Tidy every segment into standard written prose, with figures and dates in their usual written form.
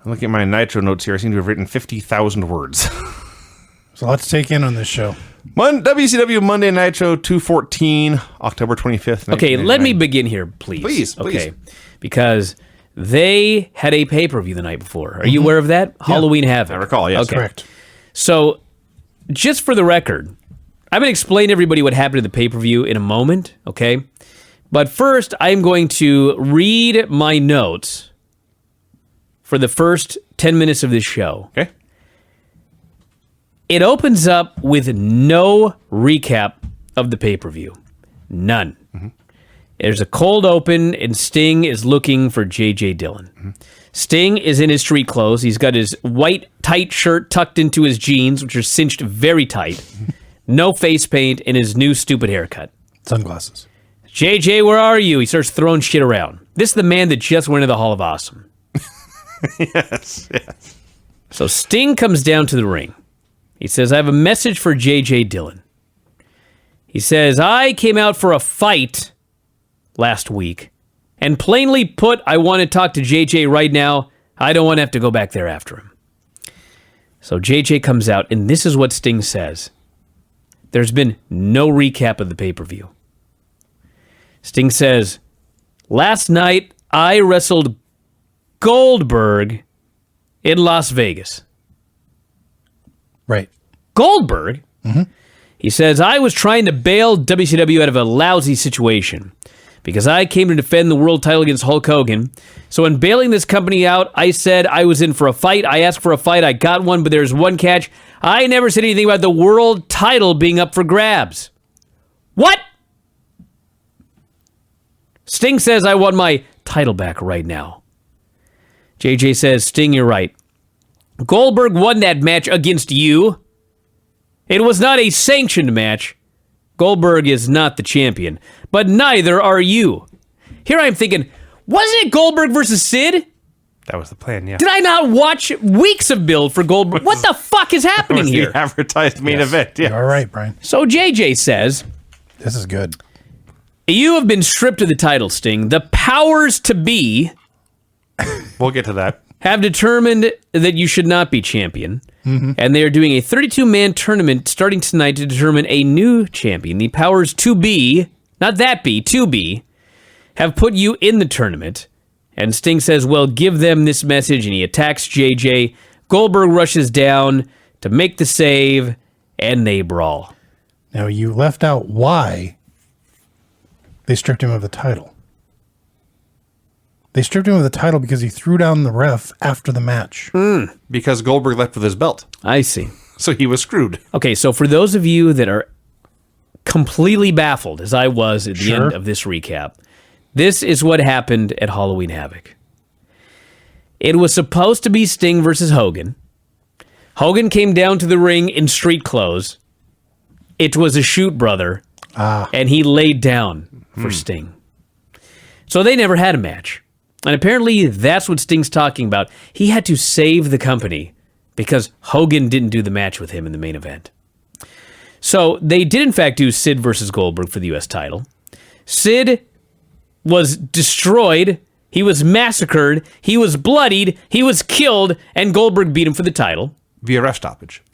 I'm looking at my Nitro notes here. I seem to have written 50,000 words. So let's take in on this show. WCW Monday Nitro 214, October 25th. Okay, let me begin here, please. Please. Okay, because they had a pay-per-view the night before. Are you aware of that? Yeah. Halloween Havoc. I recall, yes. Okay. Correct. So, just for the record, I'm going to explain to everybody what happened at the pay-per-view in a moment, okay? But first, I'm going to read my notes for the first 10 minutes of this show. Okay. It opens up with no recap of the pay-per-view. None. Mm-hmm. There's a cold open, and Sting is looking for J.J. Dillon. Mm-hmm. Sting is in his street clothes. He's got his white, tight shirt tucked into his jeans, which are cinched very tight. No face paint, and his new stupid haircut. Sunglasses. JJ, where are you? He starts throwing shit around. This is the man that just went to the Hall of Awesome. Yes. So Sting comes down to the ring. He says, I have a message for J.J. Dillon. He says, I came out for a fight last week, and plainly put, I want to talk to J.J. right now. I don't want to have to go back there after him. So J.J. comes out, and this is what Sting says. There's been no recap of the pay-per-view. Sting says, last night I wrestled Goldberg in Las Vegas. Right. Goldberg? Mm-hmm. He says, I was trying to bail WCW out of a lousy situation because I came to defend the world title against Hulk Hogan. So in bailing this company out, I said I was in for a fight. I asked for a fight. I got one, but there's one catch. I never said anything about the world title being up for grabs. What? Sting says I want my title back right now. JJ says, Sting, you're right. Goldberg won that match against you. It was not a sanctioned match. Goldberg is not the champion, but neither are you. Here I'm thinking, wasn't it Goldberg versus Sid? That was the plan, yeah. Did I not watch weeks of build for Goldberg? What the fuck is happening here? The advertised main event, yeah. You're all right, Brian. So JJ says, this is good. You have been stripped of the title, Sting. The powers to be... We'll get to that. ...have determined that you should not be champion. Mm-hmm. And they are doing a 32-man tournament starting tonight to determine a new champion. The powers to be, not that be, to be, have put you in the tournament. And Sting says, well, give them this message, and he attacks JJ. Goldberg rushes down to make the save, and they brawl. Now, you left out why they stripped him of the title. They stripped him of the title because he threw down the ref after the match. Because Goldberg left with his belt. I see. So he was screwed. Okay, so for those of you that are completely baffled, as I was at the end of this recap, this is what happened at Halloween Havoc. It was supposed to be Sting versus Hogan. Hogan came down to the ring in street clothes. It was a shoot brother, and he laid down for Sting. So they never had a match. And apparently that's what Sting's talking about. He had to save the company because Hogan didn't do the match with him in the main event. So they did in fact do Sid versus Goldberg for the U.S. title. Sid was destroyed. He was massacred. He was bloodied. He was killed. And Goldberg beat him for the title. Via ref stoppage.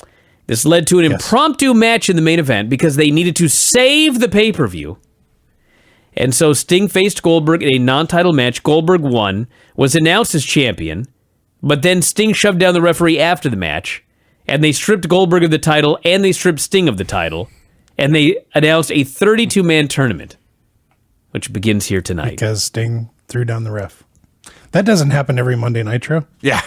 This led to an impromptu match in the main event because they needed to save the pay-per-view. And so Sting faced Goldberg in a non-title match. Goldberg won, was announced as champion, but then Sting shoved down the referee after the match, and they stripped Goldberg of the title, and they stripped Sting of the title, and they announced a 32-man tournament, which begins here tonight. Because Sting threw down the ref. That doesn't happen every Monday Nitro. Yeah.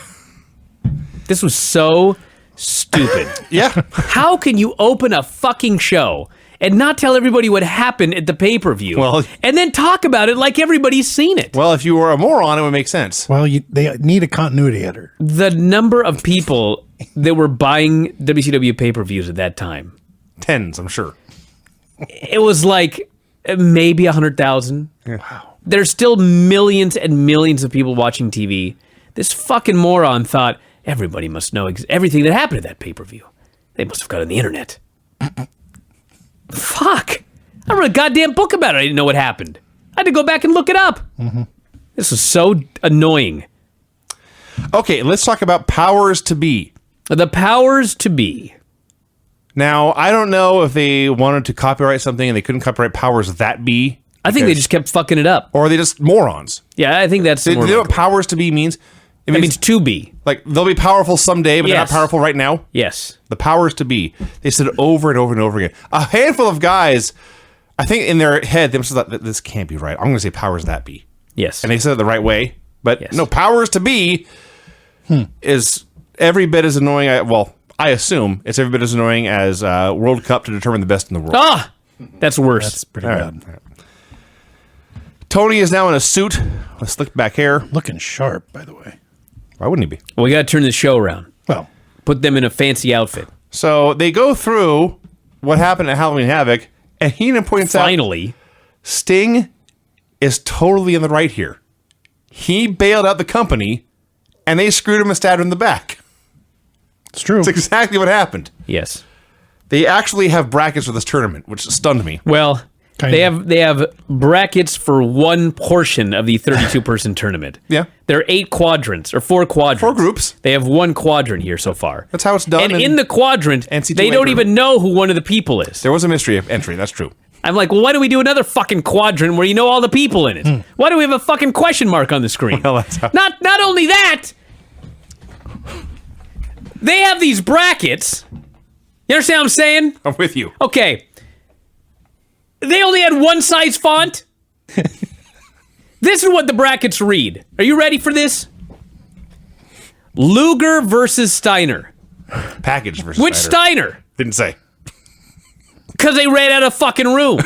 This was so stupid. Yeah. How can you open a fucking show and not tell everybody what happened at the pay-per-view, and then talk about it like everybody's seen it? Well, if you were a moron, it would make sense. Well, they need a continuity editor. The number of people that were buying WCW pay-per-views at that time. Tens, I'm sure. It was like maybe 100,000. Yeah. Wow. There's still millions and millions of people watching TV. This fucking moron thought everybody must know everything that happened at that pay-per-view. They must have got on the internet. Fuck. I wrote a goddamn book about it. I didn't know what happened. I had to go back and look it up. Mm-hmm. This was so annoying. Okay, let's talk about powers to be. The powers to be. Now, I don't know if they wanted to copyright something and they couldn't copyright powers that be. I think they just kept fucking it up. Or are they just morons? Yeah, I think that's Do you know what powers to be means? It means to be. Like, they'll be powerful someday, but they're not Yes. powerful right now. Yes. The powers to be. They said it over and over and over again. A handful of guys, I think in their head, they must have thought, this can't be right. I'm going to say powers that be. Yes. And they said it the right way. But Yes. no, powers to be is every bit as annoying. I assume it's every bit as annoying as World Cup to determine the best in the world. Ah! That's worse. That's pretty All bad. right. Tony is now in a suit with slicked back hair. Looking sharp, by the way. Why wouldn't he be? We got to turn the show around. Well, Put them in a fancy outfit. So they go through what happened at Halloween Havoc, and Heenan points out Finally. Sting is totally in the right here. He bailed out the company, and they screwed him and stabbed him in the back. it's true. That's exactly what happened. Yes. They actually have brackets for this tournament, which stunned me. Well, Kinda. they have brackets for one portion of the 32-person tournament. Yeah. There are 8 quadrants, or 4 quadrants. 4 groups. They have one quadrant here so far. That's how it's done. And in the quadrant, NCAA they don't group. even know who one of the people is. There was a mystery of entry. That's true. I'm like, well, why don't we do another fucking quadrant where you know all the people in it? Why do we have a fucking question mark on the screen? Well, that's how- Not only that, they have these brackets. You understand what I'm saying? I'm with you. Okay. They only had one size font. This is what the brackets read. Are you ready for this? Luger versus Steiner. Package versus Which Steiner? Didn't say. Because they ran out of fucking room.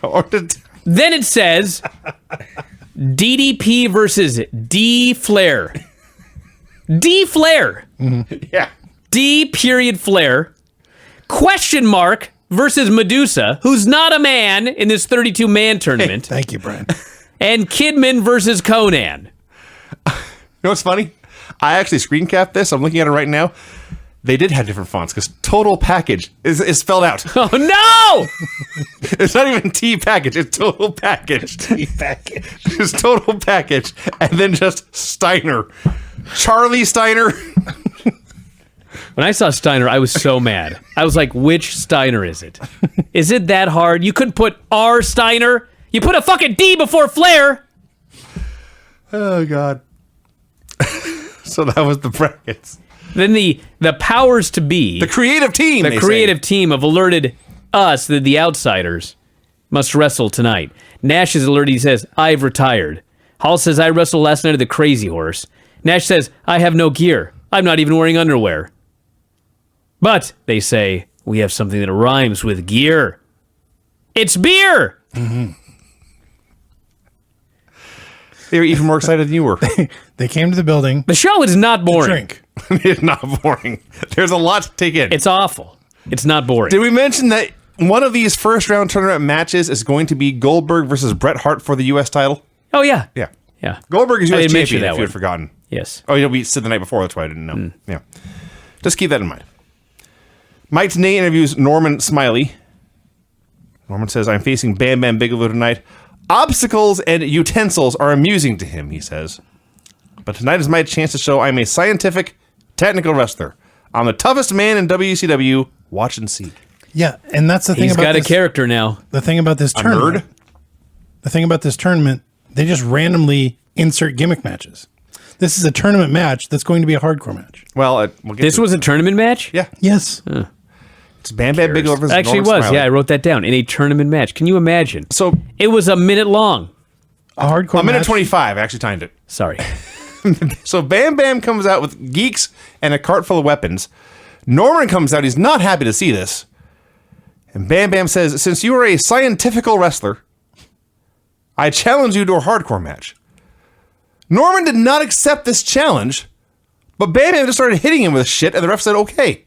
Or did... Then it says DDP versus D Flair. D Flair. Yeah. D period Flair. Question mark versus Medusa, who's not a man in this 32-man tournament. Thank you, Brian. And Kidman versus Conan. You know what's funny? I actually screen capped this. I'm looking at it right now. They did have different fonts because total package is spelled out. Oh, no! It's not even T package. It's total package. T package. It's total package. And then just Steiner. Charlie Steiner. When I saw Steiner, I was so mad. I was like, which Steiner is it? Is it that hard? You couldn't put R Steiner? You put a fucking D before Flair. Oh, God. So that was the brackets. Then the powers to be, The creative team. the creative team have alerted us that the outsiders must wrestle tonight. Nash is alerted. He says, I've retired. Hall says, I wrestled last night at the Crazy Horse. Nash says, I have no gear. I'm not even wearing underwear. But, they say, we have something that rhymes with gear. It's beer! They were even more excited than you were. They came to the building. The show is not boring. Drink. It's not boring. There's a lot to take in. It's awful. It's not boring. Did we mention that one of these first round tournament matches is going to be Goldberg versus Bret Hart for the U.S. title? Oh, yeah. Yeah. Yeah. Goldberg is I U.S. didn't mention champion that if you one. had forgotten. Yes. Oh, we said the night before. That's why I didn't know. Yeah. Just keep that in mind. Mike Tenay interviews Norman Smiley. Norman says, I'm facing Bam Bam Bigelow tonight. Obstacles and utensils are amusing to him, he says. But tonight is my chance to show I'm a scientific, technical wrestler. I'm the toughest man in WCW. Watch and see. Yeah, and that's the thing He's about got this, a character now. the thing about this A tournament. nerd? The thing about this tournament, they just randomly insert gimmick matches. This is a tournament match that's going to be a hardcore match. Well, we'll get This to was it. a tournament match? Yeah. Yes. It's Bam Bam Bigelow versus Actually, it Norman was. Smiley. Yeah, I wrote that down. In a tournament match. Can you imagine? So, It was a minute long. A hardcore a minute match. 25. I actually timed it. Sorry. So Bam Bam comes out with geeks and a cart full of weapons. Norman comes out. He's not happy to see this. And Bam Bam says, since you are a scientifical wrestler, I challenge you to a hardcore match. Norman did not accept this challenge, but Bam Bam just started hitting him with shit, and the ref said, okay.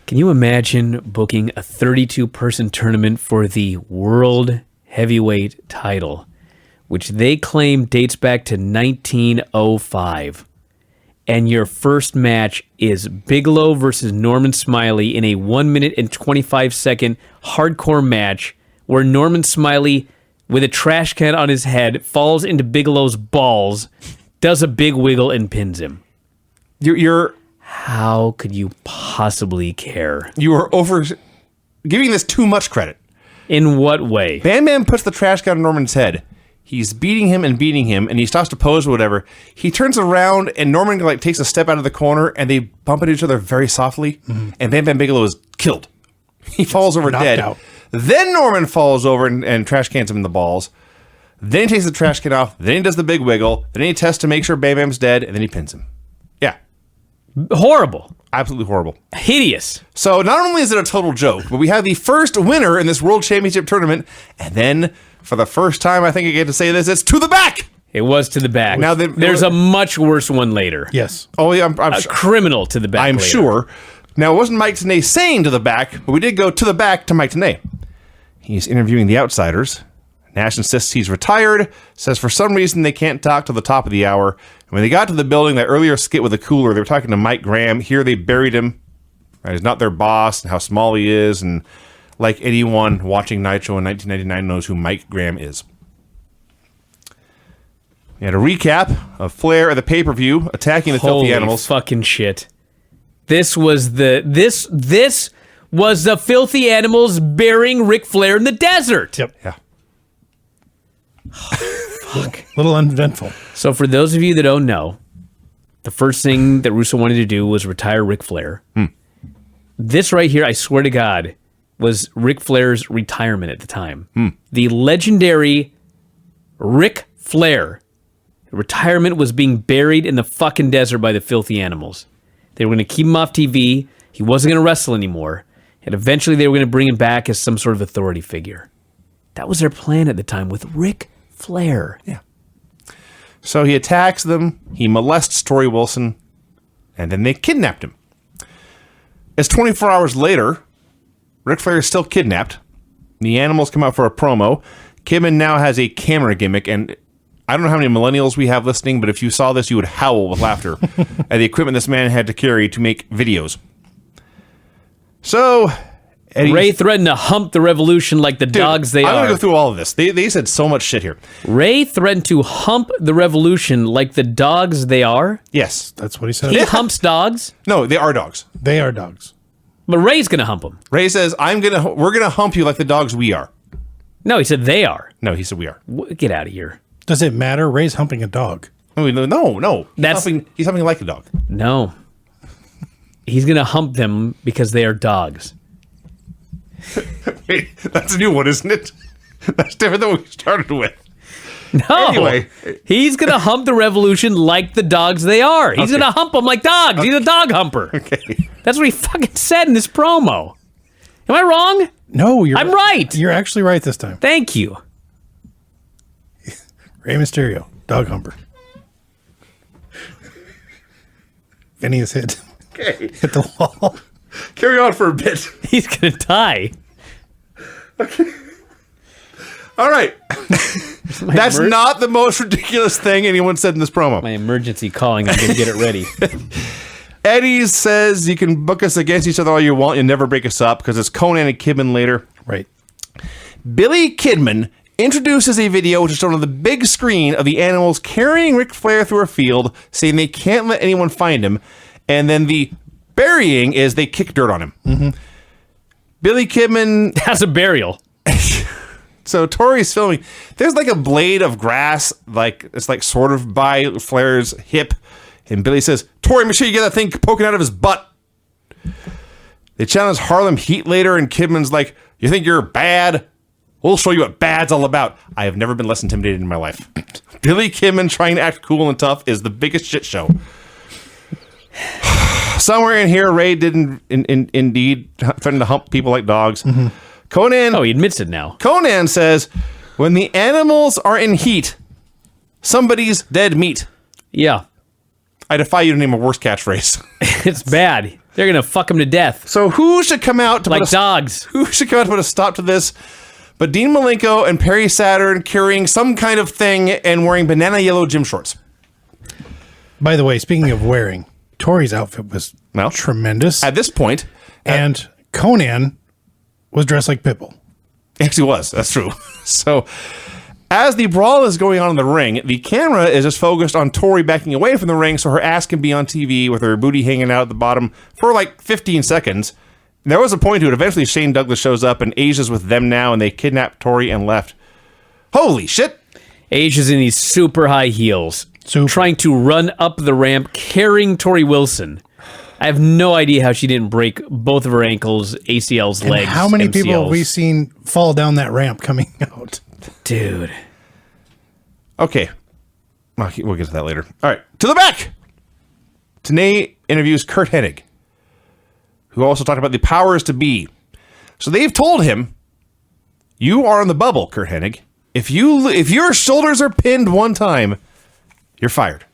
Can you imagine booking a 32-person tournament for the World Heavyweight title, which they claim dates back to 1905, and your first match is Bigelow versus Norman Smiley in a 1 minute and 25-second hardcore match where Norman Smiley, with a trash can on his head, falls into Bigelow's balls does a big wiggle and pins him. You're How could you possibly care? you are over giving this too much credit. In what way? Bam Bam puts the trash can on Norman's head. He's beating him, and he stops to pose or whatever. He turns around, and Norman like takes a step out of the corner, and they bump into each other very softly, and Bam Bam Bigelow is killed. He falls over knocked dead. out. Then Norman falls over and trash cans him in the balls. Then he takes the trash can off. Then he does the big wiggle. Then he tests to make sure Bam Bam's dead, and then he pins him. Yeah. Horrible. Absolutely horrible. Hideous. So not only is it a total joke, but we have the first winner in this World Championship tournament, and then for the first time, I think I get to say this, it's to the back. It was to the back. Now There's a much worse one later. Yes. Oh yeah, I'm A criminal to the back. I'm later. sure. Now it wasn't Mike Tenay saying to the back, but we did go to the back to Mike Tenay. He's interviewing the outsiders. Nash insists he's retired, says for some reason they can't talk till the top of the hour. And when they got to the building, that earlier skit with the cooler, they were talking to Mike Graham. Here they buried him. Right, he's not their boss and how small he is. And like anyone watching Nitro in 1999 knows who Mike Graham is. We had a recap of Flair at the pay-per-view attacking the Holy filthy animals. fucking shit. This was the filthy animals burying Ric Flair in the desert. Yep. Yeah. Little uneventful. So for those of you that don't know, the first thing that Russo wanted to do was retire Ric Flair. This right here, I swear to God, was Ric Flair's retirement at the time. The legendary Ric Flair retirement was being buried in the fucking desert by the filthy animals. They were going to keep him off TV. He wasn't going to wrestle anymore. And eventually they were going to bring him back as some sort of authority figure. That was their plan at the time with Ric Flair. Yeah. So he attacks them, he molests Tori Wilson, and then they kidnapped him. It's 24 hours later. Ric Flair is still kidnapped. The animals come out for a promo. Kidman now has a camera gimmick, and I don't know how many millennials we have listening, but if you saw this, you would howl with laughter at the equipment this man had to carry to make videos. So Ray threatened to hump the Revolution like the dogs they I'm are. going to go through all of this. They said so much shit here. Ray threatened to hump the Revolution like the dogs they are. Yes. That's what he said. He humps dogs, No, they are dogs. They are dogs. but Ray's going to hump them. Ray says, we're going to hump you like the dogs we are. No, he said they are. No, he said we are. Get out of here. Does it matter? Ray's humping a dog. No. He's humping like a dog. No. He's going to hump them because they are dogs. Wait, that's a new one, isn't it? That's different than what we started with. No. Anyway. He's going to hump the Revolution like the dogs they are. He's Okay. going to hump them like dogs. He's a dog humper. Okay. That's what he fucking said in this promo. Am I wrong? No, I'm right. You're actually right this time. Thank you. Rey Mysterio, dog humper. Vinny is hit the wall. Carry on for a bit. He's going to die. All right. That's not the most ridiculous thing anyone said in this promo. My emergency calling. I'm going to get it ready. Eddie says you can book us against each other all you want. You'll never break us up because it's Conan and Kidman later. Right. Billy Kidman introduces a video which is shown on the big screen of the animals carrying Ric Flair through a field, saying they can't let anyone find him. And then the burying is they kick dirt on him. Mm-hmm. Billy Kidman... That's a burial. So Tori's filming. There's like a blade of grass, like it's like sort of by Flair's hip. And Billy says, Tori, make sure you get that thing poking out of his butt. They challenge Harlem Heat later, and Kidman's like, you think you're bad? We'll show you what bad's all about. I have never been less intimidated in my life. Billy Kidman trying to act cool and tough is the biggest shit show. Somewhere in here, Ray didn't indeed threaten to hump people like dogs. Mm-hmm. Conan. Oh, he admits it now. Conan says, when the animals are in heat, somebody's dead meat. Yeah. I defy you to name a worse catchphrase. It's bad. They're going to fuck him to death. So who should come out to Like dogs. Who should come out to put a stop to this? But Dean Malenko and Perry Saturn carrying some kind of thing and wearing banana yellow gym shorts. By the way, speaking of wearing, Tori's outfit was tremendous. At this point. And Conan was dressed like Pitbull. Actually was. That's true. So As the brawl is going on in the ring, the camera is just focused on Tori backing away from the ring so her ass can be on TV with her booty hanging out at the bottom for like 15 seconds. And there was a point to it. Eventually, Shane Douglas shows up, and Asia's with them now, and they kidnapped Tori and left. Holy shit! Asia's in these super high heels, trying to run up the ramp, carrying Tori Wilson. I have no idea how she didn't break both of her ankles, ACLs, And legs, how many MCLs. people have we seen fall down that ramp coming out? Dude. Okay. We'll get to that later. All right. To the back! Tenay interviews Kurt Hennig, who also talked about the powers to be. So they've told him, you are on the bubble, Kurt Hennig. If your shoulders are pinned one time, you're fired.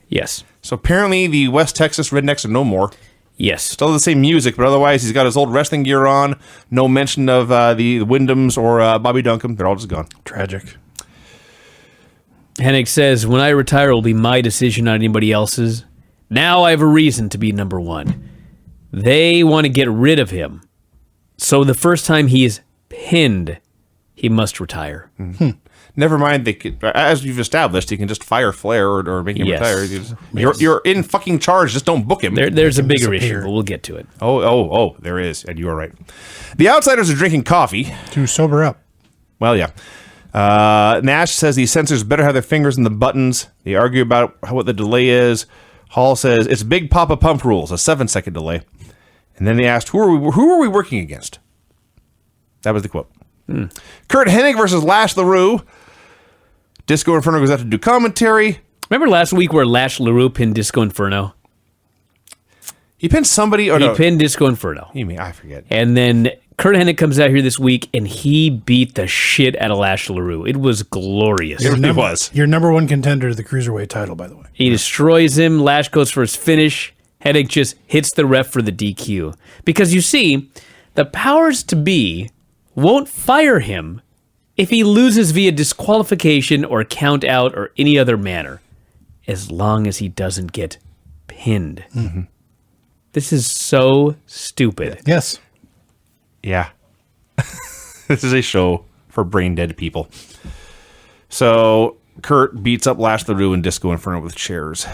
Yes. So apparently the West Texas Rednecks are no more. Yes. Still the same music, but otherwise he's got his old wrestling gear on. No mention of the Wyndhams or Bobby Duncombe. They're all just gone. Tragic. Hennig says, when I retire, it will be my decision, not anybody else's. Now I have a reason to be number one. They want to get rid of him. So the first time he is pinned, he must retire. Mm-hmm. Never mind, they could, as you've established, you can just fire Flair or make him retire. You're in fucking charge. Just don't book him. There's a bigger issue, but we'll get to it. Oh, there is, and you are right. The Outsiders are drinking coffee To sober up. Well, yeah. Nash says the censors better have their fingers in the buttons. They argue about what the delay is. Hall says it's Big Papa Pump rules, a 7-second delay. And then they asked, who are we working against? That was the quote. Kurt Hennig versus Lash LaRue. Disco Inferno goes out to do commentary. Remember last week where Lash LaRue pinned Disco Inferno? He pinned somebody. He pinned Disco Inferno. You mean, I forget. And then Kurt Hennig comes out here this week, and he beat the shit out of Lash LaRue. It was glorious. It really was. Your number one contender to the Cruiserweight title, by the way. He destroys him. Lash goes for his finish. Hennig just hits the ref for the DQ. Because you see, the powers to be won't fire him if he loses via disqualification or count out or any other manner, as long as he doesn't get pinned. Mm-hmm. This is so stupid. Yes. Yeah. This is a show for brain dead people. So Kurt beats up Lash LaRue and Disco Inferno with chairs.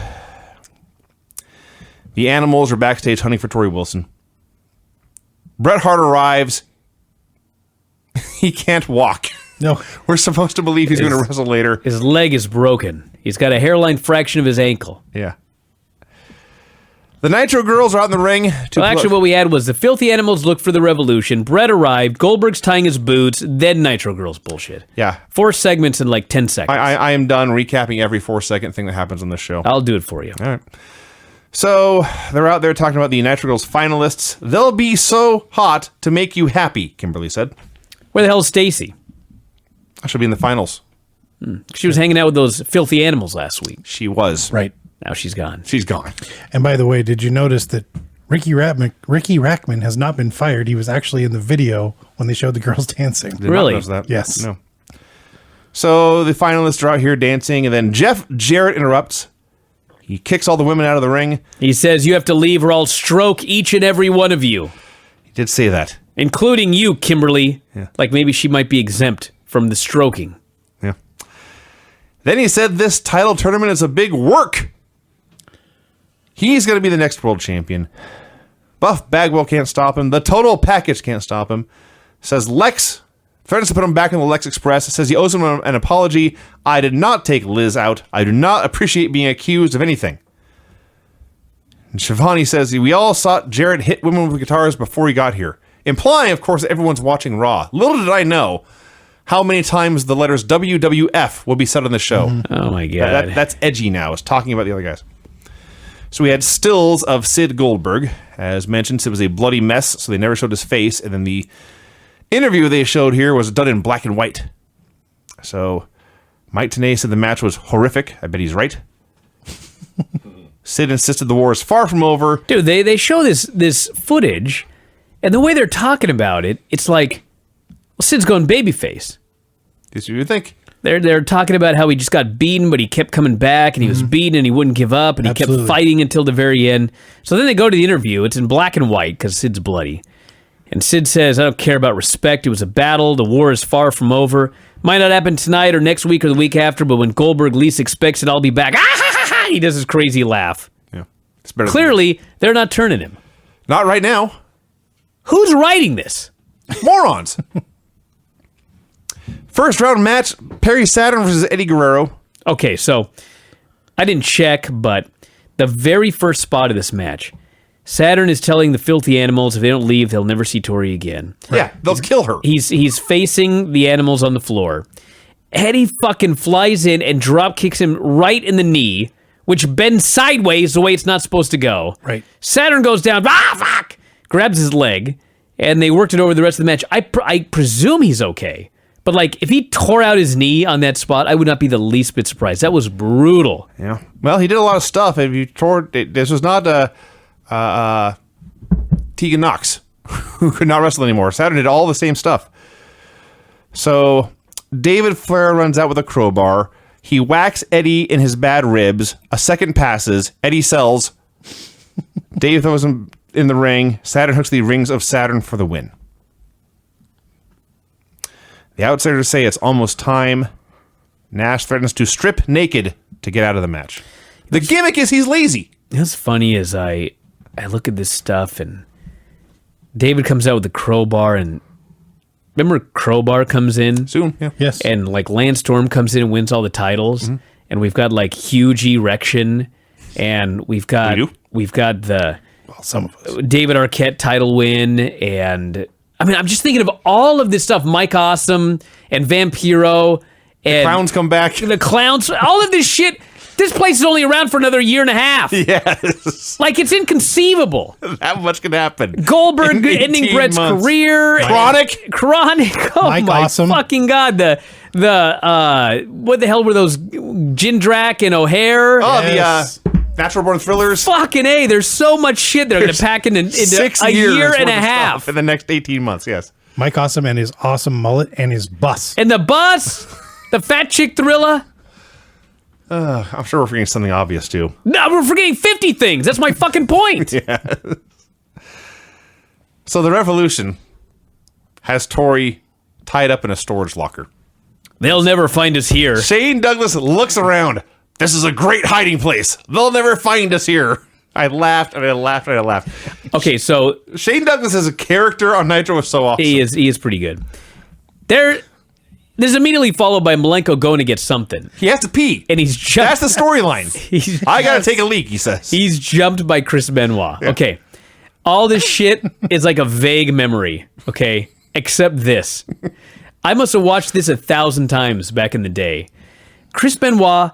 The Animals are backstage hunting for Tori Wilson. Bret Hart arrives. He can't walk. No. We're supposed to believe he's going to wrestle later. His leg is broken. He's got a hairline fraction of his ankle. Yeah. The Nitro girls are out in the ring. Actually, what we had was the Filthy Animals look for the Revolution. Bret arrived. Goldberg's tying his boots. Then Nitro girls bullshit. Yeah. 4 segments in like 10 seconds. I am done recapping every 4-second thing that happens on this show. I'll do it for you. All right. So they're out there talking about the Nitro girls finalists. They'll be so hot to make you happy, Kimberly said. Where the hell is Stacy? She'll be in the finals. She was hanging out with those Filthy Animals last week. She was. Right. Now she's gone. She's gone. And by the way, did you notice that Ricky Rackman has not been fired? He was actually in the video when they showed the girls dancing. Did Really? not notice that. Yes. No. So the finalists are out here dancing, and then Jeff Jarrett interrupts. He kicks all the women out of the ring. He says, you have to leave or I'll stroke each and every one of you. He did say that. Including you, Kimberly. Yeah. Like maybe she might be exempt from the stroking. Yeah. Then he said this title tournament is a big work. He's going to be the next world champion. Buff Bagwell can't stop him. The total package can't stop him. Says Lex threatens to put him back in the Lex Express. Says he owes him an apology. I did not take Liz out. I do not appreciate being accused of anything. And Shivani says we all saw Jarrett hit women with guitars before he got here. Implying, of course, that everyone's watching Raw. Little did I know how many times the letters WWF will be said on the show. Mm-hmm. Oh my God. That's edgy now. It's talking about the other guys. So we had stills of Sid Goldberg. As mentioned, Sid was a bloody mess, so they never showed his face. And then the interview they showed here was done in black and white. So Mike Tenay said the match was horrific. I bet he's right. Sid insisted the war is far from over. Dude, they show this footage, and the way they're talking about it, it's like, well, Sid's going babyface. This you would think. They're talking about how he just got beaten, but he kept coming back, and he was beaten, and he wouldn't give up, and he kept fighting until the very end. So then they go to the interview. It's in black and white because Sid's bloody. And Sid says, I don't care about respect. It was a battle. The war is far from over. Might not happen tonight or next week or the week after, but when Goldberg least expects it, I'll be back. He does his crazy laugh. Yeah. It's better. Clearly, they're not turning him. Not right now. Who's writing this? Morons. First round match, Perry Saturn versus Eddie Guerrero. Okay, so I didn't check, but the very first spot of this match, Saturn is telling the filthy animals if they don't leave, they'll never see Tori again. Yeah, they'll kill her. He's facing the animals on the floor. Eddie fucking flies in and drop kicks him right in the knee, which bends sideways the way it's not supposed to go. Right. Saturn goes down, fuck! Grabs his leg, and they worked it over the rest of the match. I presume he's okay. But, like, if he tore out his knee on that spot, I would not be the least bit surprised. That was brutal. Yeah. Well, he did a lot of stuff. If you tore it, this was not Tegan Knox, who could not wrestle anymore. Saturn did all the same stuff. So David Flair runs out with a crowbar. He whacks Eddie in his bad ribs. A second passes. Eddie sells. Dave throws him in the ring. Saturn hooks the rings of Saturn for the win. The outsiders say it's almost time. Nash threatens to strip naked to get out of the match. The gimmick is he's lazy. What's funny is I look at this stuff, and David comes out with the crowbar, and remember Crowbar comes in? Soon, yeah. Yes. And, like, Lance Storm comes in and wins all the titles, and we've got, like, huge erection, and we've got the Some of us. David Arquette title win, and I mean, I'm just thinking of all of this stuff. Mike Awesome and Vampiro and Clowns come back. the clowns, all of this shit. This place is only around for another year and a half. Yes. Like, it's inconceivable. That much can happen. Goldberg In 18 ending Brett's months. career. Chronic. Oh Mike my Awesome. fucking God. The what the hell were those? Jindrak and O'Hare? Oh, Yes. the Natural Born Thrillers. Fucking A. There's so much shit they're going to pack into 6 a years year and worth a of half. stuff in the next 18 months, yes. Mike Awesome and his awesome mullet and his bus. And the bus, the fat chick Thrilla. I'm sure we're forgetting something obvious, too. No, we're forgetting 50 things. That's my fucking point. So the Revolution has Tori tied up in a storage locker. They'll never find us here. Shane Douglas looks around. This is a great hiding place. They'll never find us here. I laughed and I laughed and I laughed. Okay, so Shane Douglas as a character on Nitro was so awesome. he is pretty good. This is immediately followed by Malenko going to get something. He has to pee. And he's That's jumped. the storyline. I gotta take a leak, he says. He's jumped by Chris Benoit. Okay. All this shit is like a vague memory. Okay. Except this. I must have watched this 1,000 times back in the day. Chris Benoit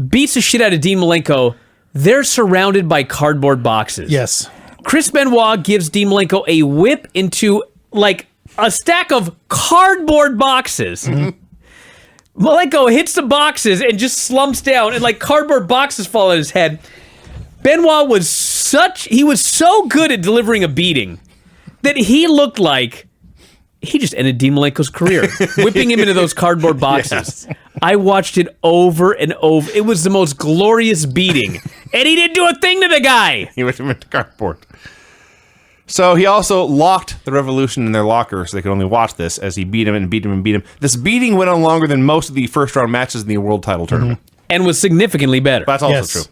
beats the shit out of Dean Malenko. They're surrounded by cardboard boxes. Yes. Chris Benoit gives Dean Malenko a whip into, like, a stack of cardboard boxes. Malenko hits the boxes and just slumps down, and, like, cardboard boxes fall on his head. Benoit was so good at delivering a beating that he looked like he just ended Dean Malenko's career, whipping him into those cardboard boxes. Yes. I watched it over and over. It was the most glorious beating, and he didn't do a thing to the guy. He went into cardboard. So he also locked the Revolution in their locker so they could only watch this as he beat him and beat him and beat him. This beating went on longer than most of the first round matches in the world title tournament. And was significantly better. That's also Yes. true.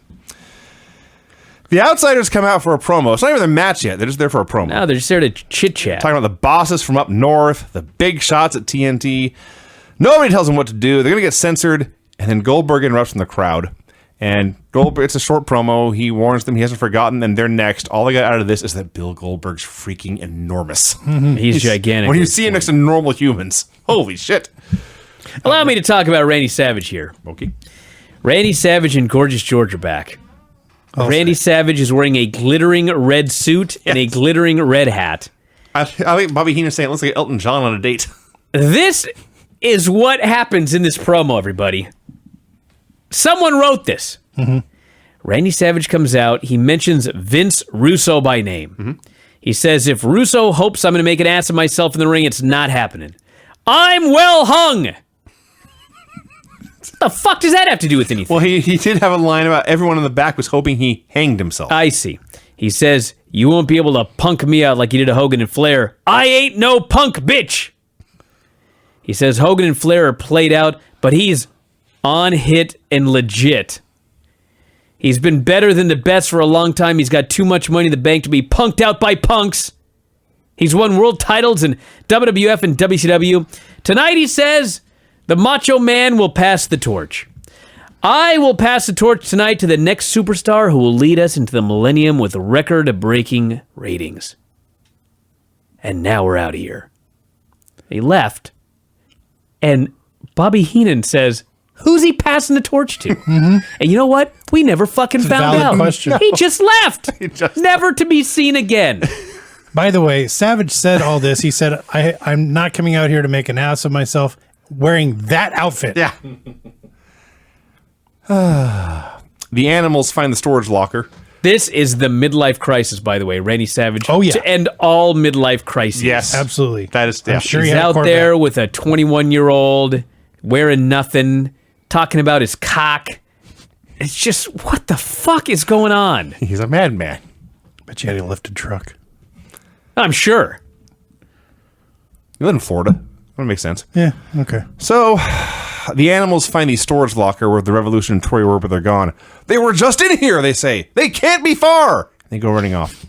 The Outsiders come out for a promo. It's not even their match yet. They're just there for a promo. No, they're just there to chit-chat. Talking about the bosses from up north, the big shots at TNT. Nobody tells them what to do. They're going to get censored. And then Goldberg interrupts from the crowd. And Goldberg, it's a short promo. He warns them he hasn't forgotten, and they're next. All they got out of this is that Bill Goldberg's freaking enormous. He's gigantic. When you see him next to normal humans. Holy shit. Allow me to talk about Randy Savage here. Okay. Randy Savage and Gorgeous George are back. Randy Savage is wearing a glittering red suit and a glittering red hat. I think Bobby Heenan's saying it looks like Elton John on a date. This is what happens in this promo, everybody. Someone wrote this. Randy Savage comes out. He mentions Vince Russo by name. He says, if Russo hopes I'm going to make an ass of myself in the ring, it's not happening. I'm well hung. What the fuck does that have to do with anything? Well, he did have a line about everyone in the back was hoping he hanged himself. I see. He says, you won't be able to punk me out like you did to Hogan and Flair. I ain't no punk bitch. He says Hogan and Flair are played out, but he's on hit and legit. He's been better than the best for a long time. He's got too much money in the bank to be punked out by punks. He's won world titles in WWF and WCW. Tonight, he says, the Macho Man will pass the torch. I will pass the torch tonight to the next superstar who will lead us into the millennium with record-breaking ratings. And now we're out of here. He left, and Bobby Heenan says, who's he passing the torch to? And you know what? We never fucking found out. Question. He just left. Never to be seen again. By the way, Savage said all this. He said, I'm not coming out here to make an ass of myself wearing that outfit. Yeah. The animals find the storage locker. This is the midlife crisis, by the way, Randy Savage. Oh, yeah. To end all midlife crises. Yes. Absolutely. That is, I'm sure He's he had a out Corvette. there with a 21-year-old, wearing nothing, talking about his cock. It's just, what the fuck is going on? He's a madman. But you had a lifted truck. I'm sure. You live in Florida. That makes sense. Yeah, okay. So, the animals find the storage locker where the Revolution and Tory were, but they're gone. They were just in here, they say. They can't be far. They go running off.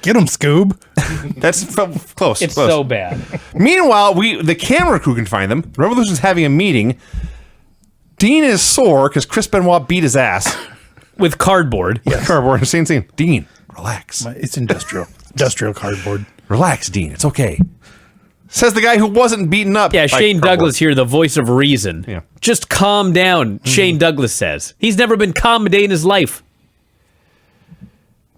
Get him, Scoob. That's close. It's close. so bad. Meanwhile, the camera crew can find them. The Revolution's having a meeting. Dean is sore because Chris Benoit beat his ass. With cardboard. Cardboard. Same thing. Dean, relax. It's industrial. Industrial cardboard. Relax, Dean. It's okay. Says the guy who wasn't beaten up. Yeah, by Shane cardboard. Douglas here, the voice of reason. Yeah. Just calm down, Shane Douglas says. He's never been calm a day in his life.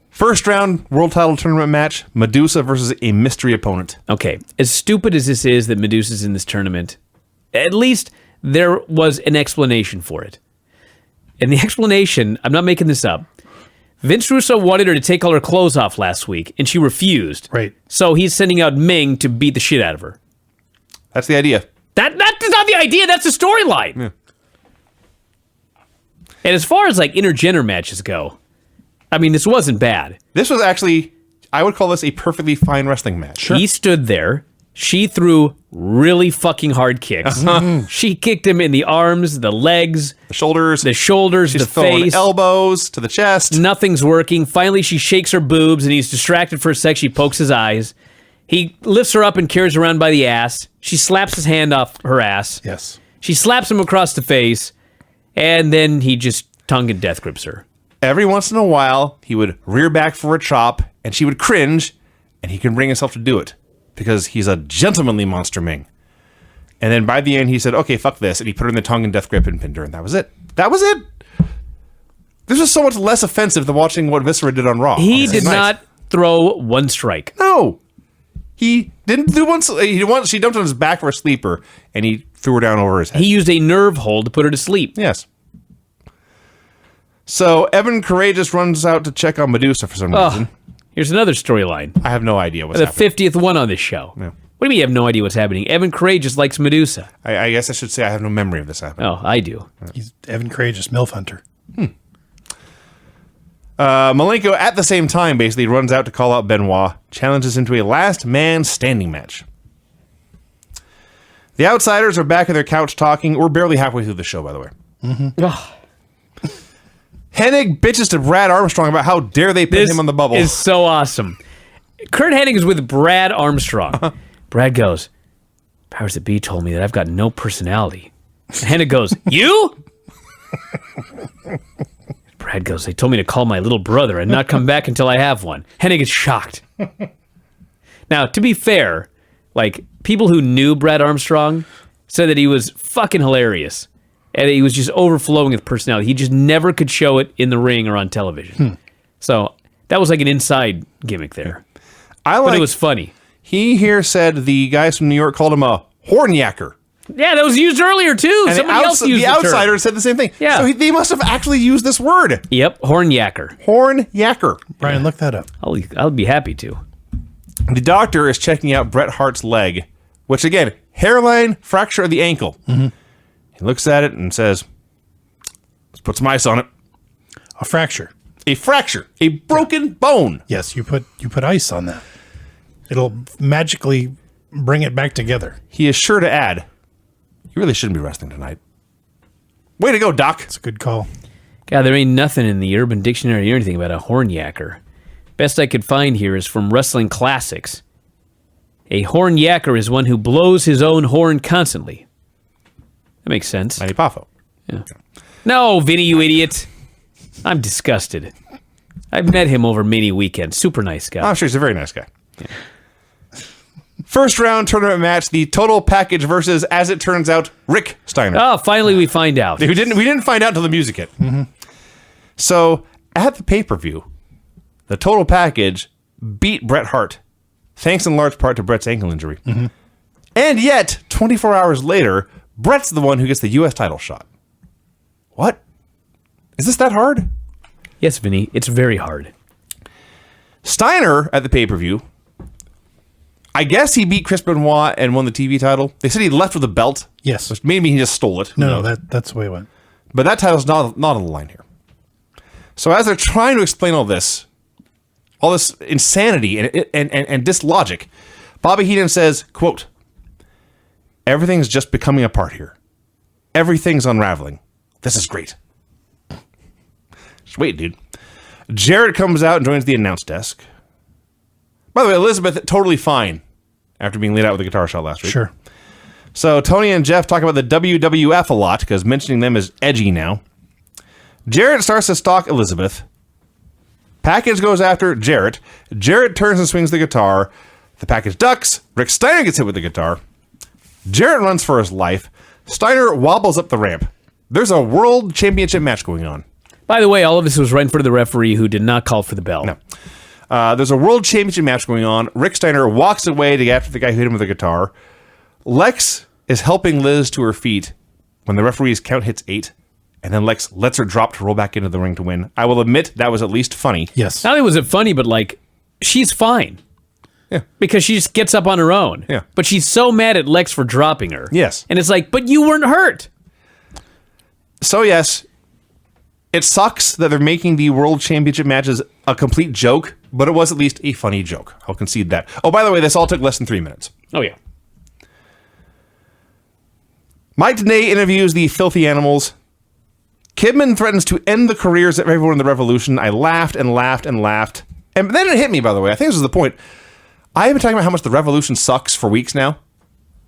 First round world title tournament match, Medusa versus a mystery opponent. Okay, as stupid as this is that Medusa's in this tournament, at least there was an explanation for it. And the explanation, I'm not making this up, Vince Russo wanted her to take all her clothes off last week, and she refused. Right. So he's sending out Ming to beat the shit out of her. That's the idea. That's not the idea, that's the storyline. Yeah. And as far as like intergender matches go, I mean, this wasn't bad. This was actually, I would call this a perfectly fine wrestling match. He stood there. She threw really fucking hard kicks. She kicked him in the arms, the legs, The shoulders. the shoulders, She's the throwing face. elbows to the chest. Nothing's working. Finally, she shakes her boobs, and he's distracted for a sec. She pokes his eyes. He lifts her up and carries her around by the ass. She slaps his hand off her ass. Yes. She slaps him across the face, and then he just tongue and death grips her. Every once in a while, he would rear back for a chop, and she would cringe, and he can bring himself to do it because he's a gentlemanly monster Ming. And then by the end, he said, okay, fuck this. And he put her in the tongue and death grip and pinned her, and that was it. That was it. This was so much less offensive than watching what Viscera did on Raw. He This did is nice. not throw one strike. No. He didn't do one. She dumped on his back for a sleeper, and he threw her down over his head. He used a nerve hold to put her to sleep. Yes. So Evan Courageous runs out to check on Medusa for some reason. Here's another storyline. I have no idea what's The happening. 50th one on this show. Yeah. What do you mean you have no idea what's happening? Evan Courageous likes Medusa. I guess I should say I have no memory of this happening. Oh, I do. He's Evan Courageous, MILF Hunter. Malenko, at the same time, basically runs out to call out Benoit, challenges him to a last man standing match. The Outsiders are back at their couch talking. We're barely halfway through the show, by the way. Ugh. Hennig bitches to Brad Armstrong about how dare they put This him on the bubble. is so awesome. Kurt Hennig is with Brad Armstrong. Brad goes, powers that be told me that I've got no personality. And Hennig goes, you? Brad goes, they told me to call my little brother and not come back until I have one. Hennig is shocked. Now, to be fair, like, people who knew Brad Armstrong said that he was fucking hilarious. And he was just overflowing with personality. He just never could show it in the ring or on television. So that was like an inside gimmick there. I But like. it was funny. He here said the guys from New York called him a hornyacker. Yeah, that was used earlier too. And Somebody else used the the term. Outsiders said the same thing. Yeah. So they must have actually used this word. Yep, hornyacker. Hornyacker. Brian, look that up. I'll be happy to. The doctor is checking out Bret Hart's leg, which again, hairline fracture of the ankle. He looks at it and says, let's put some ice on it. A fracture. A fracture. A broken bone. Yes, you put ice on that. It'll magically bring it back together. He is sure to add, He really shouldn't be wrestling tonight. Way to go, Doc. It's a good call. God, there ain't nothing in the Urban Dictionary or anything about a hornyacker. Best I could find here is from Wrestling Classics. A hornyacker is one who blows his own horn constantly. That makes sense. Manny Poffo. Yeah. No, Vinny, you idiot. I'm disgusted. I've met him over many weekends. Super nice guy. I'm sure he's a very nice guy. Yeah. First round tournament match, the Total Package versus, as it turns out, Rick Steiner. Oh, finally we find out. We didn't find out until the music hit. Mm-hmm. So, at the pay-per-view, the Total Package beat Bret Hart, thanks in large part to Bret's ankle injury. Mm-hmm. And yet, 24 hours later, Bret's the one who gets the U.S. title shot. What? Is this that hard? Yes, Vinny, it's very hard. Steiner, at the pay-per-view, I guess he beat Chris Benoit and won the TV title. They said he left with a belt. Yes. Which maybe he just stole it. No, that's the way it went. But that title's not on the line here. So as they're trying to explain all this insanity and dislogic, Bobby Heenan says, quote, "Everything's just becoming apart here. Everything's unraveling. This is great." Just wait, dude. Jarrett comes out and joins the announce desk. By the way, Elizabeth, totally fine after being laid out with a guitar shot last week. Sure. So Tony and Jeff talk about the WWF a lot because mentioning them is edgy now. Jarrett starts to stalk Elizabeth. Package goes after Jarrett. Jarrett turns and swings the guitar. The Package ducks. Rick Steiner gets hit with the guitar. Jarrett runs for his life. Steiner wobbles up the ramp. There's a world championship match going on. By the way, all of this was right in front of the referee who did not call for the bell. No. There's a world championship match going on. Rick Steiner walks away to get after the guy who hit him with the guitar. Lex is helping Liz to her feet when the referee's count hits 8, and then Lex lets her drop to roll back into the ring to win. I will admit that was at least funny. Yes. Not only was it funny, but like, she's fine. Yeah. Because she just gets up on her own. Yeah. But she's so mad at Lex for dropping her. Yes. And it's like, but you weren't hurt. So yes, it sucks that they're making the world championship matches a complete joke, but it was at least a funny joke. I'll concede that. Oh, by the way, this all took less than 3 minutes. Oh, yeah. Mike Tenay interviews the Filthy Animals. Kidman threatens to end the careers of everyone in the Revolution. I laughed and laughed and laughed. And then it hit me, by the way. I think this is the point. I have been talking about how much the Revolution sucks for weeks now.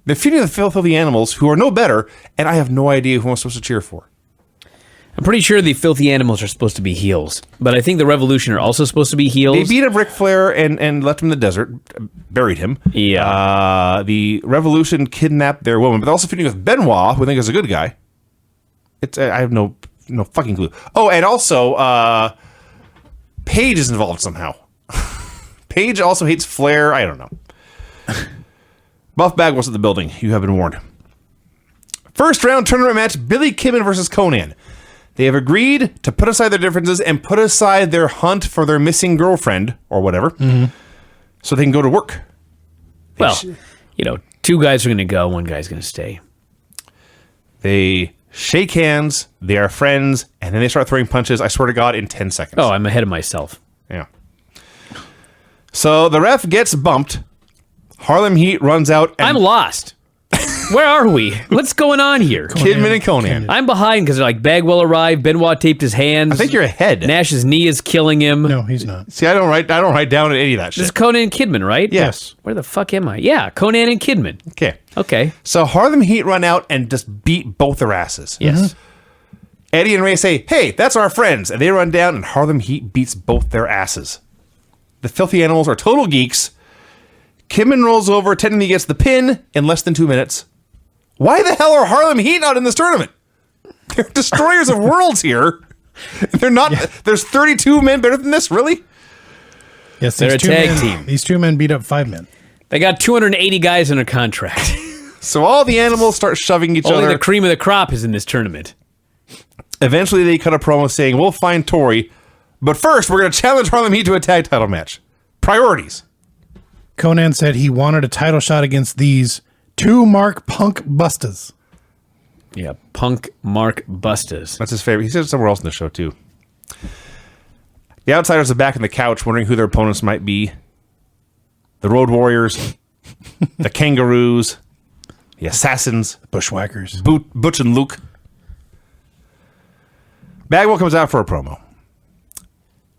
They're feeding the Filthy Animals, who are no better, and I have no idea who I'm supposed to cheer for. I'm pretty sure the Filthy Animals are supposed to be heels, but I think the Revolution are also supposed to be heels. They beat up Ric Flair and left him in the desert, buried him. Yeah. The Revolution kidnapped their woman, but they're also feuding with Benoit, who I think is a good guy. I have no fucking clue. Oh, and also, Paige is involved somehow. Paige also hates Flair. I don't know. Buff Bagwell's at the building. You have been warned. First round tournament match, Billy Kidman versus Conan. They have agreed to put aside their differences and put aside their hunt for their missing girlfriend or whatever, so they can go to work. Well, two guys are going to go, one guy's going to stay. They shake hands, they are friends, and then they start throwing punches, I swear to God, in 10 seconds. Oh, I'm ahead of myself. Yeah. So the ref gets bumped. Harlem Heat runs out. And I'm lost. Where are we? What's going on here? Kidman and Conan. I'm behind because like Bagwell arrived, Benoit taped his hands. I think you're ahead. Nash's knee is killing him. No, he's not. See, I don't write down any of that shit. This is Conan and Kidman, right? Yes. Where the fuck am I? Yeah, Conan and Kidman. Okay. So Harlem Heat run out and just beat both their asses. Yes. Eddie and Ray say, "Hey, that's our friends," and they run down, and Harlem Heat beats both their asses. The Filthy Animals are total geeks. Kidman rolls over, technically gets the pin in less than 2 minutes. Why the hell are Harlem Heat not in this tournament? They're destroyers of worlds here. They're not. Yeah. There's 32 men better than this, really? Yes, they're a tag team. These 2 men beat up 5 men. They got 280 guys under contract. So all the animals start shoving each other. Only the cream of the crop is in this tournament. Eventually, they cut a promo saying, "We'll find Tori, but first, we're going to challenge Harlem Heat to a tag title match. Priorities." Conan said he wanted a title shot against these 2 Mark Punk Bustas. Yeah, Punk Mark Bustas. That's his favorite. He said it somewhere else in the show, too. The Outsiders are back on the couch wondering who their opponents might be. The Road Warriors, the Kangaroos, the Assassins, Bushwhackers. Butch and Luke. Bagwell comes out for a promo.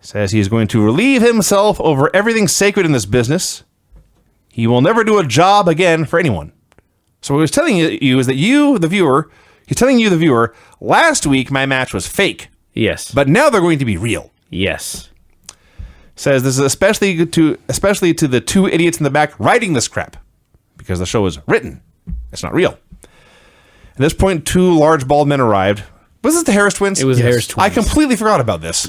Says he is going to relieve himself over everything sacred in this business. He will never do a job again for anyone. So what he's telling you is that you, the viewer, he's telling you, the viewer, last week my match was fake. Yes. But now they're going to be real. Yes. Says this is especially to the two idiots in the back writing this crap. Because the show is written. It's not real. At this point, two large bald men arrived. Was this the Harris twins? It was the Harris twins. I completely forgot about this.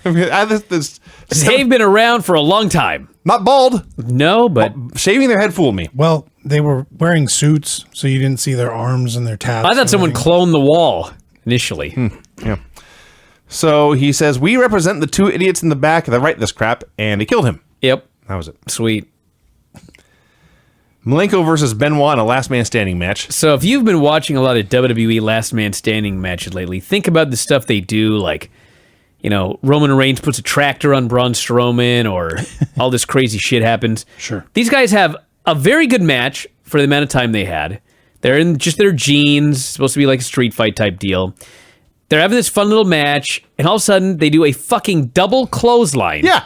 They've been around for a long time. Not bald. No, but Shaving their head fooled me. Well, they were wearing suits, so you didn't see their arms and their tats. I thought someone cloned the wall initially. Yeah. So he says, we represent the two idiots in the back that write this crap, and they killed him. Yep. That was it. Sweet. Malenko versus Benoit in a last man standing match. So if you've been watching a lot of WWE last man standing matches lately, think about the stuff they do, like, you know, Roman Reigns puts a tractor on Braun Strowman, or all this crazy shit happens. Sure. These guys have a very good match for the amount of time they had. They're in just their jeans, supposed to be like a street fight type deal. They're having this fun little match, and all of a sudden they do a fucking double clothesline. Yeah.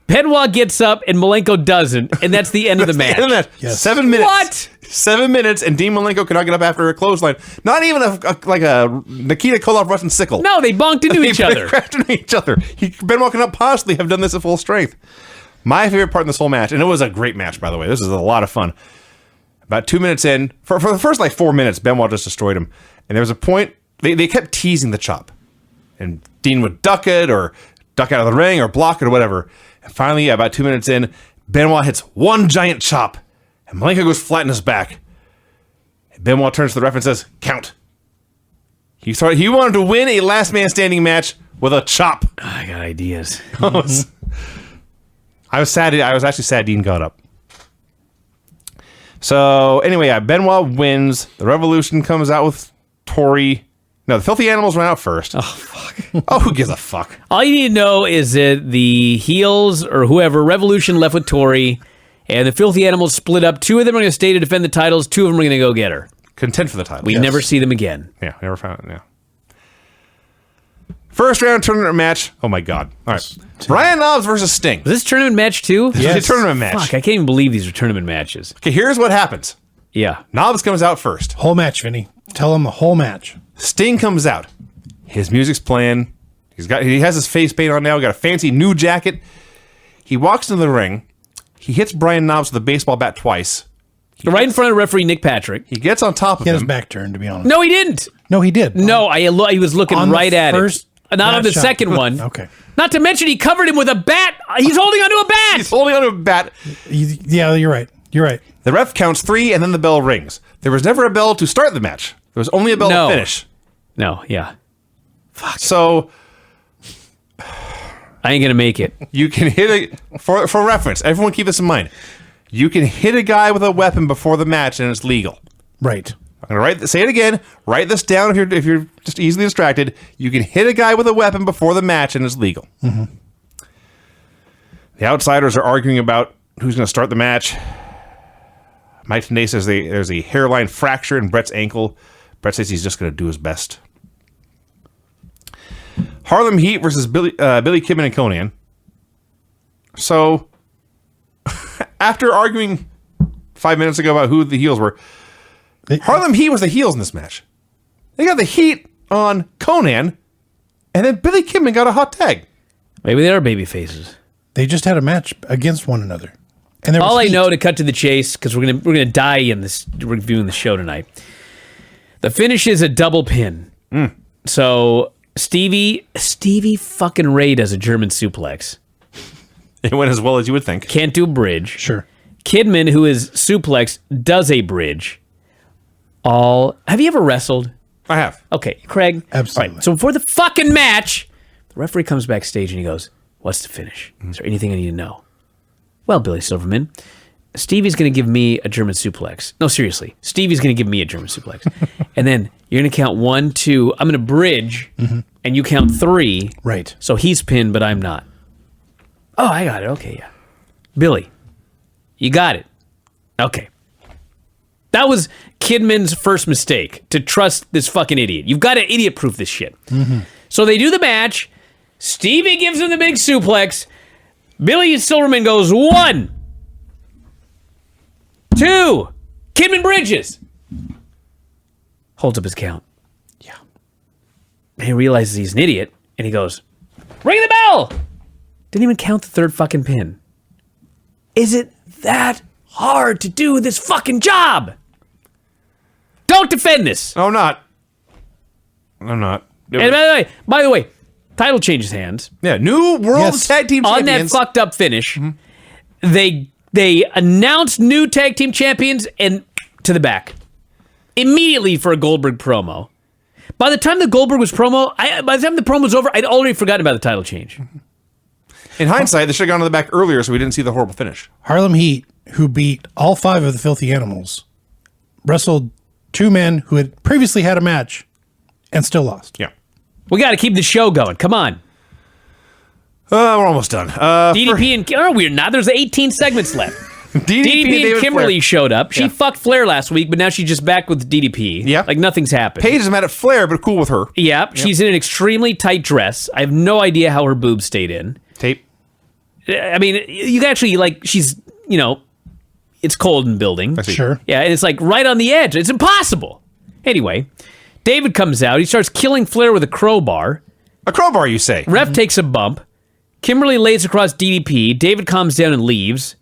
Benoit gets up and Malenko doesn't, and that's the end of the match. Yes. 7 minutes. What? 7 minutes, and Dean Malenko cannot get up after a clothesline. Not even like a Nikita Koloff Russian sickle. No, they bonked into each other. Crashed into each other. Benoit cannot possibly have done this at full strength. My favorite part in this whole match, and it was a great match, by the way. This is a lot of fun. About 2 minutes in, for the first like 4 minutes, Benoit just destroyed him. And there was a point, they kept teasing the chop. And Dean would duck it, or duck out of the ring, or block it, or whatever. And finally, about 2 minutes in, Benoit hits one giant chop. And Malenko goes flat in his back. And Benoit turns to the ref and says, count. He wanted to win a last man standing match with a chop. I got ideas. I was sad. I was actually sad Dean got up. So anyway, Benoit wins. The Revolution comes out with Tori. No, the Filthy Animals run out first. Oh, fuck. Oh, who gives a fuck? All you need to know is that the heels, or whoever, Revolution left with Tori, and the Filthy Animals split up. Two of them are going to stay to defend the titles. Two of them are going to go get her. Content for the title. We never see them again. Yeah, never found it. Yeah. First round tournament match. Oh my god. All right. Brian Knobbs versus Sting. Was this tournament match too? Yes. It's a tournament match. Fuck, I can't even believe these are tournament matches. Okay, here's what happens. Yeah. Knobbs comes out first. Whole match, Vinny. Tell him the whole match. Sting comes out. His music's playing. He has his face paint on now. Got a fancy new jacket. He walks into the ring. He hits Brian Knobbs with a baseball bat twice. Right in front of referee Nick Patrick. He gets on top of He had him. his back turned, to be honest. No, he didn't. No, he did. No, he was looking On the right at first it. Not on the match shot. second one. Okay. Not to mention he covered him with a bat. He's holding onto a bat. He's holding onto a bat. Yeah, you're right. You're right. The ref counts 3, and then the bell rings. There was never a bell to start the match. There was only a bell to finish. No, yeah. Fuck. So I ain't going to make it. you can hit a... For reference, everyone keep this in mind. You can hit a guy with a weapon before the match, and it's legal. Right. I'm going to say it again. Write this down if you're just easily distracted. You can hit a guy with a weapon before the match, and it's legal. Mm-hmm. The outsiders are arguing about who's going to start the match. Mike Tenay says there's a hairline fracture in Brett's ankle. Brett says he's just going to do his best. Harlem Heat versus Billy Kidman and Conan. So, after arguing 5 minutes ago about who the heels were, Harlem Heat was the heels in this match. They got the heat on Conan, and then Billy Kidman got a hot tag. Maybe they are baby faces. They just had a match against one another. And there was All I heat. know, to cut to the chase, because we're gonna die in this reviewing the show tonight. The finish is a double pin. So Stevie fucking Ray does a German suplex. It went as well as you would think. Can't do a bridge. Sure. Kidman, who is suplex, does a bridge. Have you ever wrestled? I have. Okay, Craig. Absolutely. All right, so before the fucking match, the referee comes backstage and he goes, "What's the finish? Is there anything I need to know?" Well, Billy Silverman, Stevie's going to give me a German suplex. No, seriously. Stevie's going to give me a German suplex. And then you're going to count 1, 2. I'm going to bridge, and you count 3. Right. So he's pinned, but I'm not. Oh, I got it. Okay, yeah. Billy, you got it. Okay. That was Kidman's first mistake, to trust this fucking idiot. You've got to idiot-proof this shit. So they do the match. Stevie gives him the big suplex. Billy Silverman goes 1, 2. Kidman bridges. Holds up his count. Yeah. And he realizes he's an idiot, and he goes, ring the bell! Didn't even count the third fucking pin. Is it that hard to do this fucking job? Don't defend this. No, I'm not. I'm not. And by the way, title changes hands. Yeah, new World Tag Team On Champions. that fucked up finish, they announced new tag team champions and to the back. Immediately for a Goldberg promo. By the time the Goldberg was by the time the promo was over, I'd already forgotten about the title change. In hindsight, they should have gone to the back earlier so we didn't see the horrible finish. Harlem Heat, who beat all 5 of the Filthy Animals, wrestled 2 men who had previously had a match and still lost. Yeah. We got to keep the show going. Come on. We're almost done. DDP and... Oh, we're not. There's 18 segments left. DDP and Kimberly showed up. She fucked Flair last week, but now she's just back with DDP. Yeah. Like nothing's happened. Paige is mad at Flair, but cool with her. Yeah. She's in an extremely tight dress. I have no idea how her boobs stayed in. Tape. I mean, you can actually, like, she's, it's cold in the building. Sure. Yeah, and it's like right on the edge. It's impossible. Anyway, David comes out. He starts killing Flair with a crowbar. A crowbar, you say? Ref takes a bump. Kimberly lays across DDP. David calms down and leaves.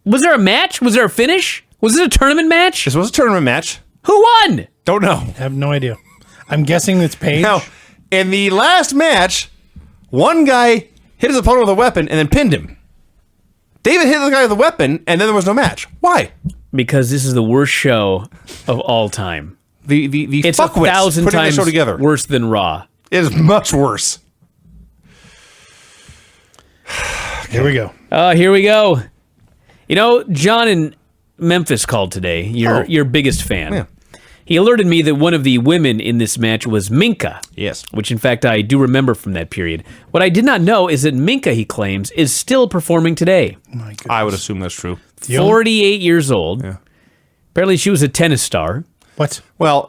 Was there a match? Was there a finish? Was it a tournament match? This was a tournament match. Who won? Don't know. I have no idea. I'm guessing it's Paige. Now, in the last match, one guy hit his opponent with a weapon and then pinned him. David hit the guy with a weapon, and then there was no match. Why? Because this is the worst show of all time. The It's fuckwits 1,000 putting the times show together. worse than Raw. It is much worse. Here we go. Here we go. John in Memphis called today. Your biggest fan. Yeah. He alerted me that one of the women in this match was Minka. Yes. Which, in fact, I do remember from that period. What I did not know is that Minka, he claims, is still performing today. My goodness. I would assume that's true. 48 years old. Yeah. Apparently, she was a tennis star. What? Well,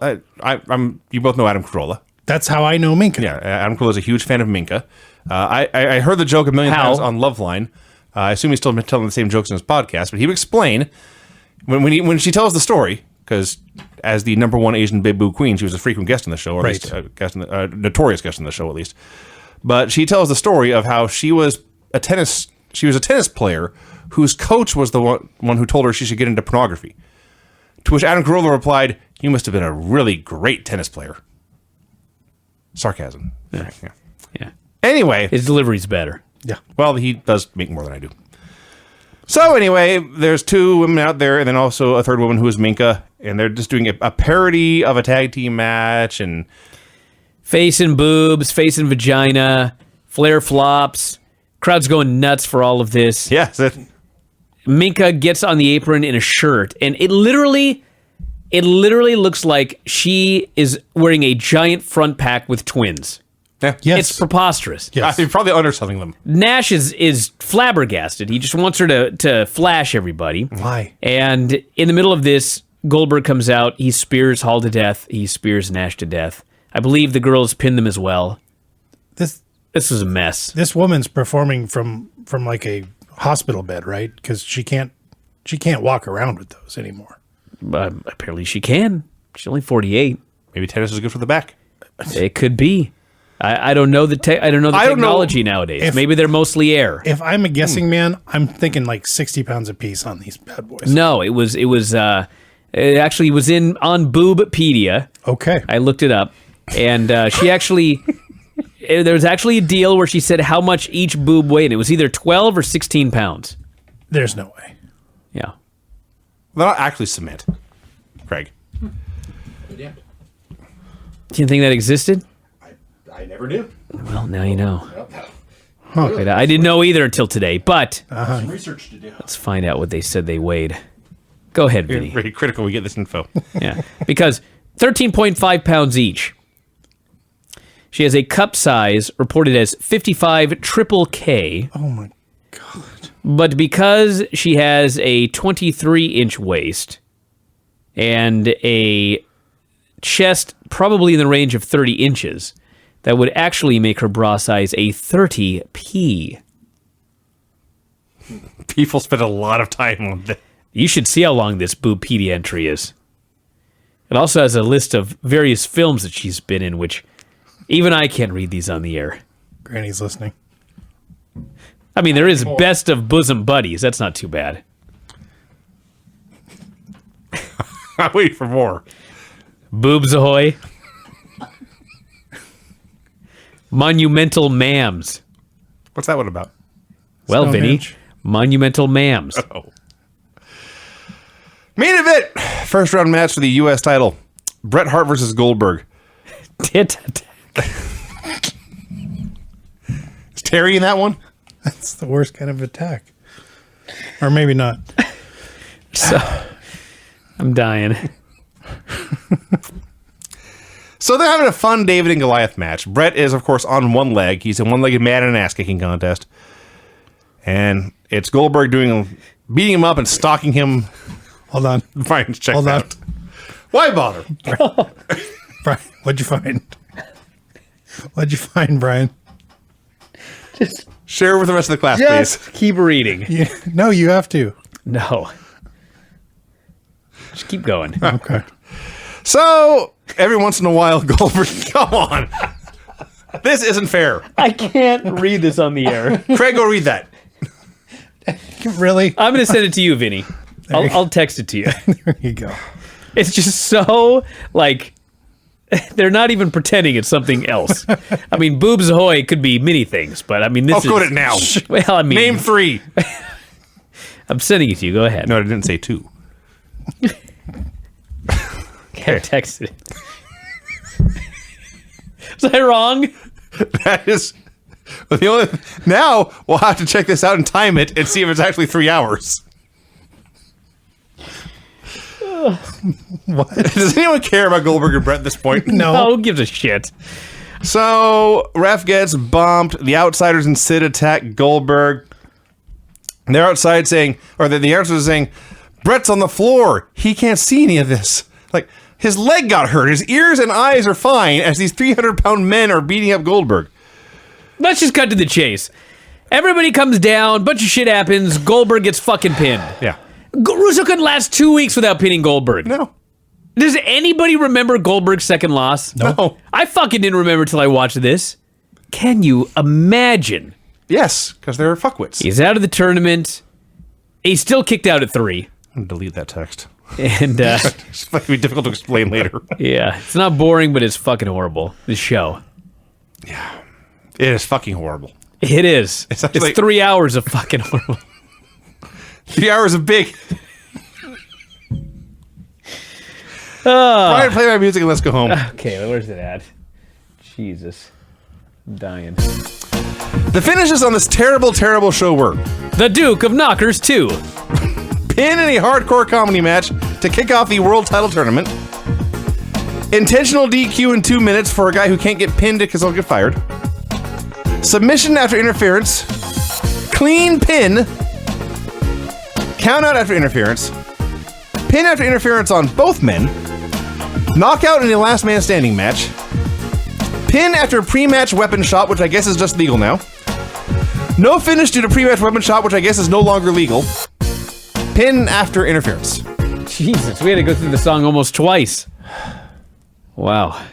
you both know Adam Carolla. That's how I know Minka. Yeah, Adam Carolla is a huge fan of Minka. I heard the joke a million times on Loveline. I assume he's still been telling the same jokes in his podcast, but he would explain when she tells the story, because as the number one Asian Bamboo Queen, she was a frequent guest on the show, or at least a notorious guest on the show, at least. But she tells the story of how she was a tennis player whose coach was the one who told her she should get into pornography. To which Adam Carolla replied, "You must have been a really great tennis player." Sarcasm. Yeah. Anyway, His delivery's better. Yeah. well, he does make more than I do. So anyway, there's 2 women out there, and then also a third woman who is Minka, and they're just doing a parody of a tag team match, and Face and boobs, face and vagina, Flair flops. Crowd's going nuts for all of this. yes, Minka gets on the apron in a shirt, and it literally looks like she is wearing a giant front pack with twins. yeah. Yes. It's preposterous. Yes. You're probably underselling them. Nash is flabbergasted. He just wants her to flash everybody. Why? And in the middle of this, Goldberg comes out. He spears Hall to death. He spears Nash to death. I believe the girls pinned them as well. This was a mess. this woman's performing from like a hospital bed, right? Because she can't walk around with those anymore. Apparently she can. She's only 48. Maybe tennis is good for the back. It could be. I don't know the technology nowadays. Maybe they're mostly air. If I'm a guessing man, I'm thinking like 60 pounds a piece on these bad boys. No, it actually was on Boobpedia. Okay. I looked it up, and she actually there was actually a deal where she said how much each boob weighed. It was either 12 or 16 pounds. There's no way. Yeah. They're not actually cement, Craig. Do you think that existed? I never knew. Well, now you know. I didn't know either until today, but Some research to do. let's find out what they said they weighed. Go ahead, Vinny. Very critical we get this info. Yeah, because 13.5 pounds each. She has a cup size reported as 55 triple K, Oh my God. but because she has a 23-inch waist, and a chest probably in the range of 30 inches that would actually make her bra size a 30P. People spend a lot of time on this. You should see how long this Boobpedia entry is. It also has a list of various films that she's been in, which even I can't read these on the air. Granny's listening. I mean, there is Best of Bosom Buddies. That's not too bad. I'm waiting for more. Boobs Ahoy. Monumental Mams. What's that one about? Well, Vinny, Stonehenge. Monumental Mams. Oh. Main event. First round match for the U.S. title. Bret Hart versus Goldberg. Tit attack. Is Terry in that one? That's the worst kind of attack. Or maybe not. So, I'm dying. So they're having a fun David and Goliath match. Bret is, of course, on one leg. He's a one-legged man in an ass-kicking contest. And it's Goldberg beating him up and stalking him. Hold on. Brian, check Hold on. out. Why bother? Brian, what'd you find? What'd you find, Brian? Just Share with the rest of the class, please. keep reading. No, you have to. No. Just keep going. Okay. So, every once in a while, Goldberg... Come on. This isn't fair. I can't read this on the air. Craig, go read that. Really? I'm going to send it to you, Vinny. I'll text it to you. There you go. It's just so, like, they're not even pretending it's something else. I mean, Boobs Ahoy could be many things, but I mean, this is... I'll quote it now. Well, I mean... Name 3. I'm sending it to you. Go ahead. No, I didn't say 2. I texted it. Was I wrong? That is... The only, now, we'll have to check this out and time it and see if it's actually 3 hours. What? Does anyone care about Goldberg and Bret at this point? No. Who gives a shit? So, ref gets bumped. The Outsiders and Sid attack Goldberg. They're outside saying, or the Outsiders are saying, Bret's on the floor. He can't see any of this. Like, his leg got hurt. His ears and eyes are fine as these 300-pound men are beating up Goldberg. Let's just cut to the chase. Everybody comes down, bunch of shit happens, Goldberg gets fucking pinned. Yeah. Russo couldn't last 2 weeks without pinning Goldberg. No. Does anybody remember Goldberg's second loss? No. I fucking didn't remember till I watched this. Can you imagine? Yes, because they're fuckwits. He's out of the tournament. He's still kicked out at 3. I'm going to delete that text. And, It's going to be difficult to explain later. yeah, it's not boring, but it's fucking horrible. This show. It is fucking horrible. It is. It's actually- 3 hours of fucking horrible. 3 hours of big. Brian, play my music and let's go home. Okay, where's it at? Jesus. I'm dying. The finishes on this terrible, terrible show were The Duke of Knockers 2. pin in a hardcore comedy match to kick off the world title tournament. Intentional DQ in 2 minutes for a guy who can't get pinned because he'll get fired. Submission after interference. Clean pin. Count out after interference. Pin after interference on both men. Knockout in a last man standing match. Pin after pre-match weapon shot, which I guess is just legal now. No finish due to pre-match weapon shot, which I guess is no longer legal. Pin after interference. Jesus, we had to go through the song almost twice. Wow.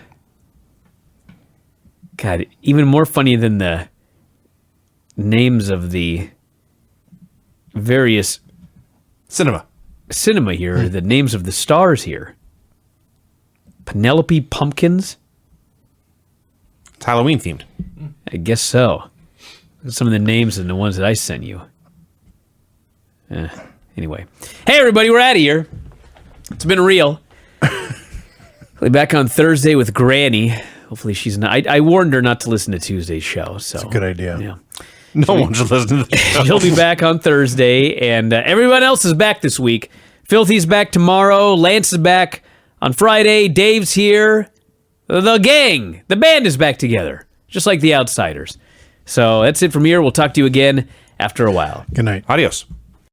God, even more funny than the names of the various Cinema. cinema here are the names of the stars here. Penelope Pumpkins? It's Halloween themed. I guess so. Some of the names and the ones that I sent you. Anyway. Hey, everybody, we're out of here. It's been real. We'll be back on Thursday with Granny. Hopefully she's not... I warned her not to listen to Tuesday's show, so... It's a good idea. Yeah. No one should listen to this show. She'll be back on Thursday, and everyone else is back this week. Filthy's back tomorrow. Lance is back on Friday. Dave's here. The gang, the band is back together, just like the Outsiders. So that's it from here. We'll talk to you again after a while. Good night. Adios.